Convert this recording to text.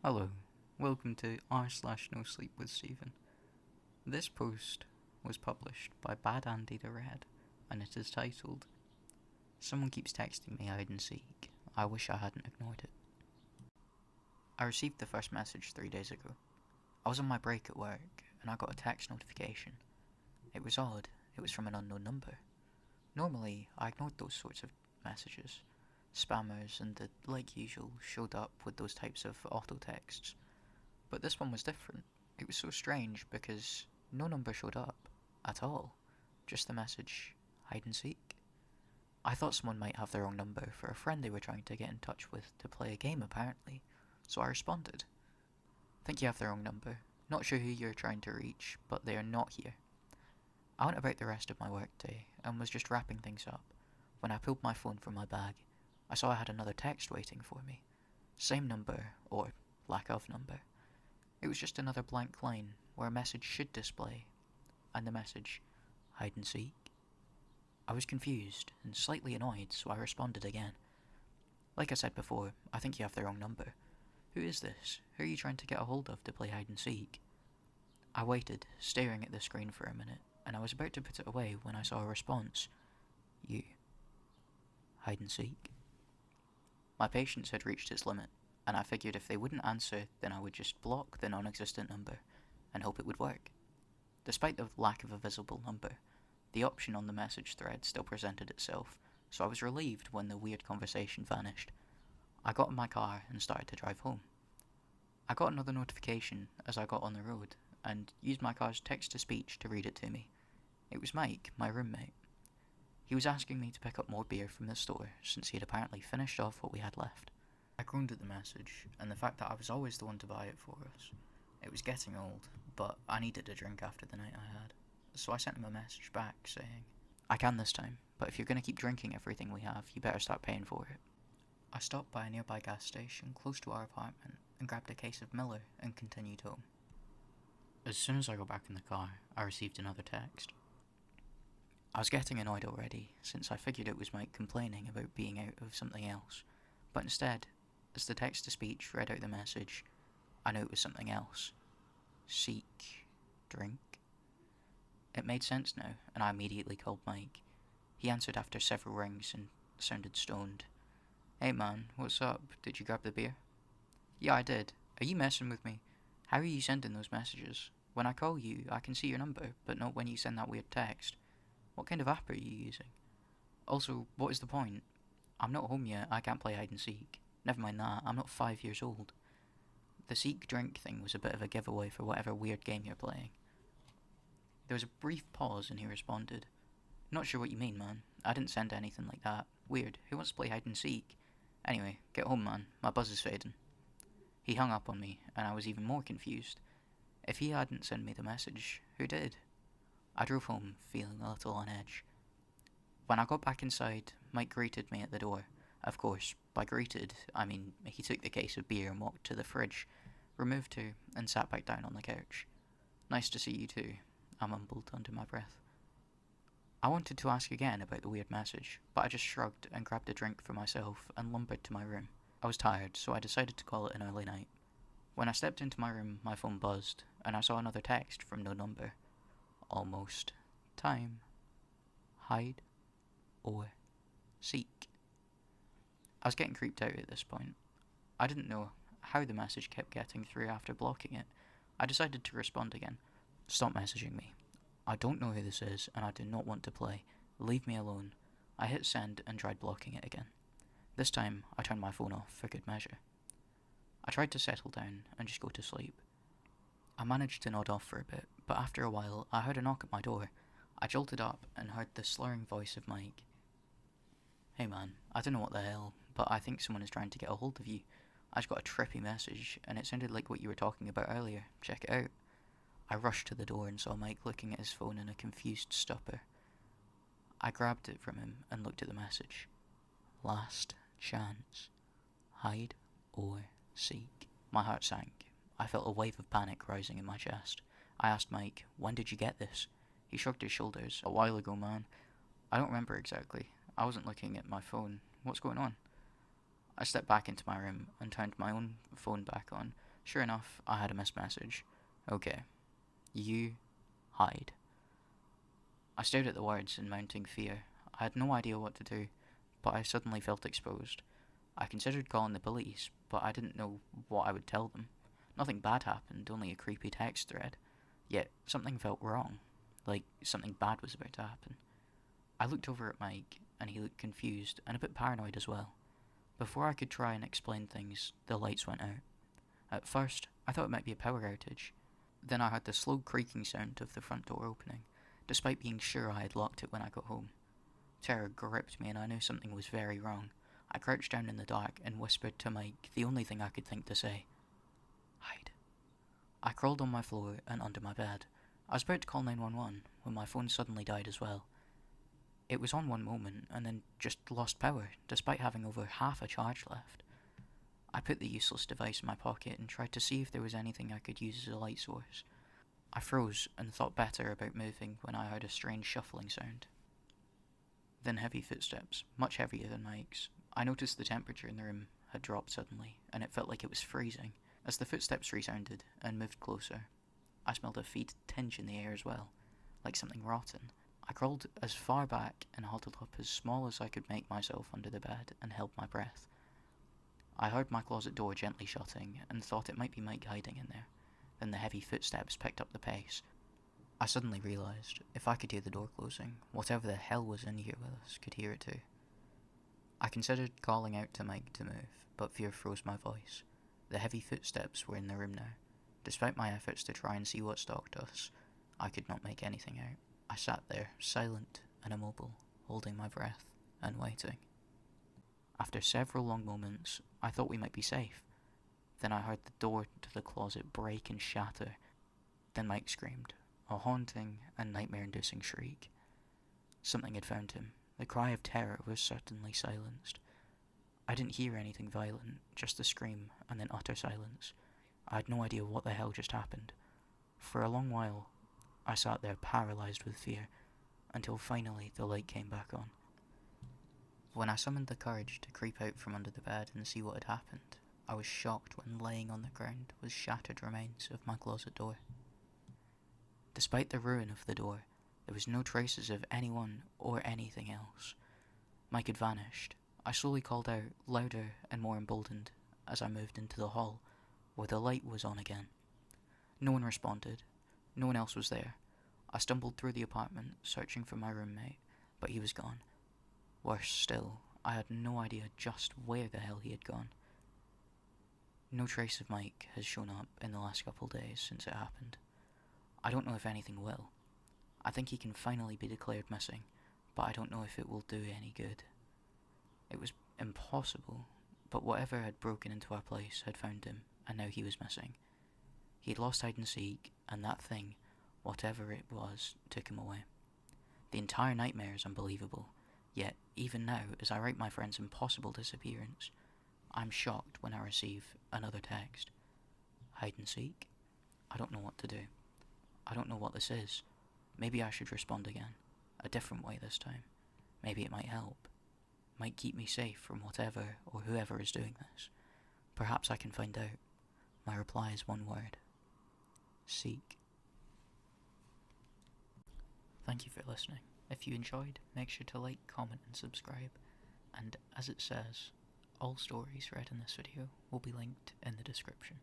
Hello, welcome to r/nosleep with Stephen. This post was published by BadandyTheRed, and it is titled, "Someone keeps texting me hide and seek. I wish I hadn't ignored it." I received the first message 3 days ago. I was on my break at work, and I got a text notification. It was odd, it was from an unknown number. Normally, I ignored those sorts of messages. Spammers and the like usual showed up with those types of auto texts. But this one was different. It was so strange because no number showed up at all. Just the message, hide and seek. I thought someone might have the wrong number for a friend they were trying to get in touch with to play a game apparently, so I responded. Think you have the wrong number. Not sure who you're trying to reach, but they are not here. I went about the rest of my workday and was just wrapping things up when I pulled my phone from my bag. I saw I had another text waiting for me. Same number, or lack of number. It was just another blank line where a message should display, and the message, hide and seek. I was confused and slightly annoyed, so I responded again. Like I said before, I think you have the wrong number. Who is this? Who are you trying to get a hold of to play hide and seek? I waited, staring at the screen for a minute, and I was about to put it away when I saw a response. You. Hide and seek. My patience had reached its limit, and I figured if they wouldn't answer, then I would just block the non-existent number and hope it would work. Despite the lack of a visible number, the option on the message thread still presented itself, so I was relieved when the weird conversation vanished. I got in my car and started to drive home. I got another notification as I got on the road and used my car's text-to-speech to read it to me. It was Mike, my roommate. He was asking me to pick up more beer from the store since he had apparently finished off what we had left. I groaned at the message and the fact that I was always the one to buy it for us. It was getting old, but I needed a drink after the night I had, so I sent him a message back saying, "I can this time, but if you're going to keep drinking everything we have, you better start paying for it." I stopped by a nearby gas station close to our apartment and grabbed a case of Miller and continued home. As soon as I got back in the car, I received another text. I was getting annoyed already, since I figured it was Mike complaining about being out of something else, but instead, as the text-to-speech read out the message, I knew it was something else. Seek. Drink. It made sense now, and I immediately called Mike. He answered after several rings and sounded stoned. "Hey man, what's up? Did you grab the beer?" "Yeah, I did. Are you messing with me? How are you sending those messages? When I call you, I can see your number, but not when you send that weird text. What kind of app are you using? Also, what is the point? I'm not home yet, I can't play hide and seek. Never mind that, I'm not 5 years old." The seek drink thing was a bit of a giveaway for whatever weird game you're playing. There was a brief pause and he responded, "Not sure what you mean, man. I didn't send anything like that. Weird, who wants to play hide and seek? Anyway, get home, man. My buzz is fading." He hung up on me, and I was even more confused. If he hadn't sent me the message, who did? I drove home, feeling a little on edge. When I got back inside, Mike greeted me at the door. Of course, by greeted, I mean he took the case of beer and walked to the fridge, removed two, and sat back down on the couch. "Nice to see you too," I mumbled under my breath. I wanted to ask again about the weird message, but I just shrugged and grabbed a drink for myself and lumbered to my room. I was tired, so I decided to call it an early night. When I stepped into my room, my phone buzzed, and I saw another text from no number. Almost time. Hide or seek. I was getting creeped out at this point. I didn't know how the message kept getting through after blocking it. I decided to respond again. "Stop messaging me. I don't know who this is, and I do not want to play. Leave me alone." I hit send and tried blocking it again. This time, I turned my phone off for good measure. I tried to settle down and just go to sleep. I managed to nod off for a bit, but after a while, I heard a knock at my door. I jolted up and heard the slurring voice of Mike. "Hey man, I don't know what the hell, but I think someone is trying to get a hold of you. I just got a trippy message, and it sounded like what you were talking about earlier. Check it out." I rushed to the door and saw Mike looking at his phone in a confused stupor. I grabbed it from him and looked at the message. Last chance. Hide or seek. My heart sank. I felt a wave of panic rising in my chest. I asked Mike, "When did you get this?" He shrugged his shoulders. "A while ago, man. I don't remember exactly. I wasn't looking at my phone. What's going on?" I stepped back into my room and turned my own phone back on, Sure enough, I had a missed message. Okay, you hide. I stared at the words in mounting fear. I had no idea what to do, but I suddenly felt exposed. I considered calling the police, but I didn't know what I would tell them. Nothing bad happened, only a creepy text thread. Yet, something felt wrong, like something bad was about to happen. I looked over at Mike, and he looked confused and a bit paranoid as well. Before I could try and explain things, the lights went out. At first, I thought it might be a power outage. Then I heard the slow creaking sound of the front door opening, despite being sure I had locked it when I got home. Terror gripped me and I knew something was very wrong. I crouched down in the dark and whispered to Mike the only thing I could think to say. Hide. I crawled on my floor and under my bed. I was about to call 911 when my phone suddenly died as well. It was on one moment and then just lost power, despite having over half a charge left. I put the useless device in my pocket and tried to see if there was anything I could use as a light source. I froze and thought better about moving when I heard a strange shuffling sound. Then heavy footsteps, much heavier than Mike's. I noticed the temperature in the room had dropped suddenly, and it felt like it was freezing. As the footsteps resounded and moved closer, I smelled a fetid tinge in the air as well, like something rotten. I crawled as far back and huddled up as small as I could make myself under the bed and held my breath. I heard my closet door gently shutting and thought it might be Mike hiding in there. Then the heavy footsteps picked up the pace. I suddenly realised if I could hear the door closing, whatever the hell was in here with us could hear it too. I considered calling out to Mike to move, but fear froze my voice. The heavy footsteps were in the room now. Despite my efforts to try and see what stalked us, I could not make anything out. I sat there, silent and immobile, holding my breath and waiting. After several long moments, I thought we might be safe. Then I heard the door to the closet break and shatter. Then Mike screamed, a haunting and nightmare-inducing shriek. Something had found him. The cry of terror was certainly silenced. I didn't hear anything violent, just the scream and then utter silence. I had no idea what the hell just happened. For a long while, I sat there paralysed with fear, until finally the light came back on. When I summoned the courage to creep out from under the bed and see what had happened, I was shocked when laying on the ground was shattered remains of my closet door. Despite the ruin of the door, there was no traces of anyone or anything else. Mike had vanished. I slowly called out, louder and more emboldened, as I moved into the hall, where the light was on again. No one responded. No one else was there. I stumbled through the apartment, searching for my roommate, but he was gone. Worse still, I had no idea just where the hell he had gone. No trace of Mike has shown up in the last couple days since it happened. I don't know if anything will. I think he can finally be declared missing, but I don't know if it will do any good. It was impossible, but whatever had broken into our place had found him, and now he was missing. He had lost hide and seek, and that thing, whatever it was, took him away. The entire nightmare is unbelievable, yet even now, as I write my friend's impossible disappearance, I'm shocked when I receive another text. Hide and seek? I don't know what to do. I don't know what this is. Maybe I should respond again, a different way this time. Maybe it might help. Might keep me safe from whatever or whoever is doing this. Perhaps I can find out. My reply is one word. Seek. Thank you for listening. If you enjoyed, make sure to like, comment and subscribe. And as it says, all stories read in this video will be linked in the description.